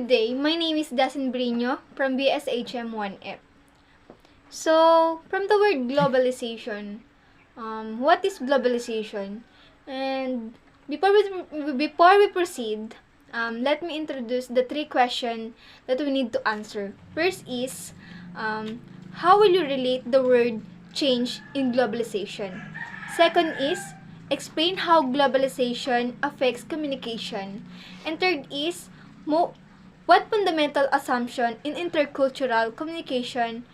Good day, my name is Jasmine Brinio from BSHM-1F. So, from the word globalization, what is globalization? And before we proceed, let me introduce the three questions that we need to answer. First is, how will you relate the word change in globalization? Second is, explain how globalization affects communication. And third is, what fundamental assumption in intercultural communication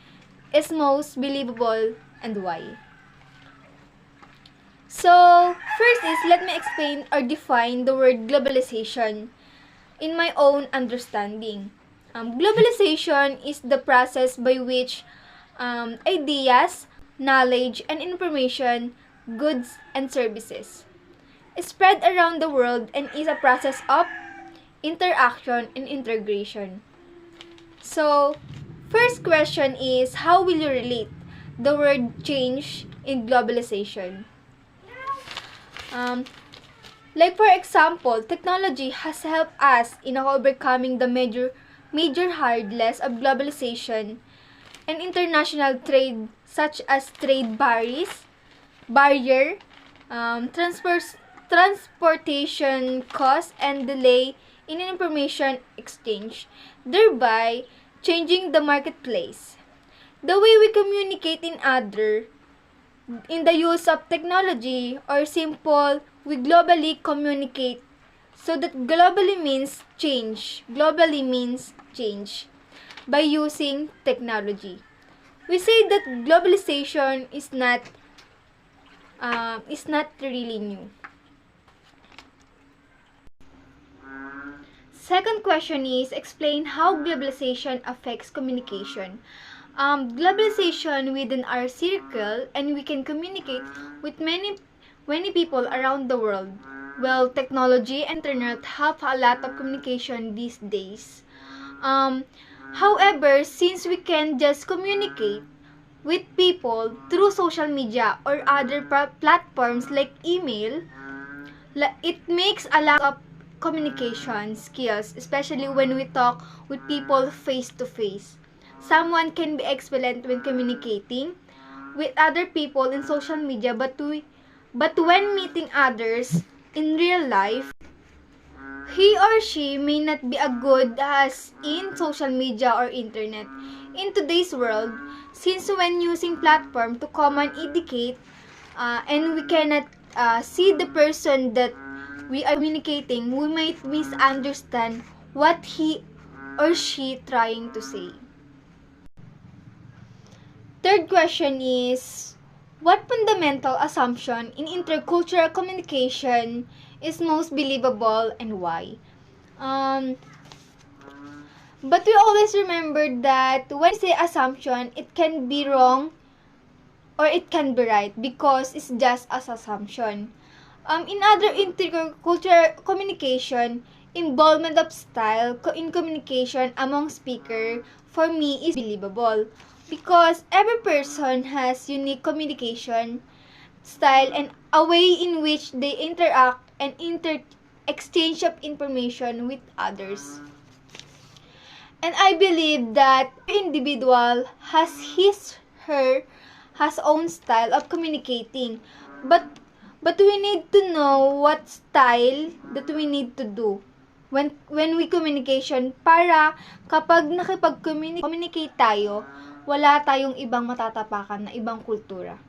is most believable and why? So, first is, let me explain or define the word globalization in my own understanding. Globalization is the process by which ideas, knowledge, and information, goods, and services spread around the world and is a process of interaction and integration. So, first question is, how will you relate the word change in globalization? Like for example, technology has helped us in overcoming the major hurdles of globalization and international trade, such as trade barrier, transportation costs, and delay in information exchange, thereby changing the marketplace. The way we communicate in the use of technology or simple, we globally communicate, so that globally means change by using technology. We say that globalization is not really new. Second question is, explain how globalization affects communication. Globalization within our circle, and we can communicate with many people around the world. Well, technology and internet have a lot of communication these days. However, since we can just communicate with people through social media or other platforms like email, it makes a lot of communication skills, especially when we talk with people face to face. Someone can be excellent when communicating with other people in social media, but when meeting others in real life, he or she may not be as good as in social media or internet. In today's world, since when using platform to common educate, and we cannot see the person that we are communicating, we might misunderstand what he or she trying to say. Third question is, what fundamental assumption in intercultural communication is most believable and why? But we always remember that when we say assumption, it can be wrong or it can be right because it's just as assumption. In other intercultural communication, involvement of style in communication among speaker for me is believable because every person has unique communication style and a way in which they interact and exchange of information with others. And I believe that every individual has her own style of communicating, but we need to know what style that we need to do when we communication para kapag nakipag-communicate tayo, wala tayong ibang matatapakan na ibang kultura.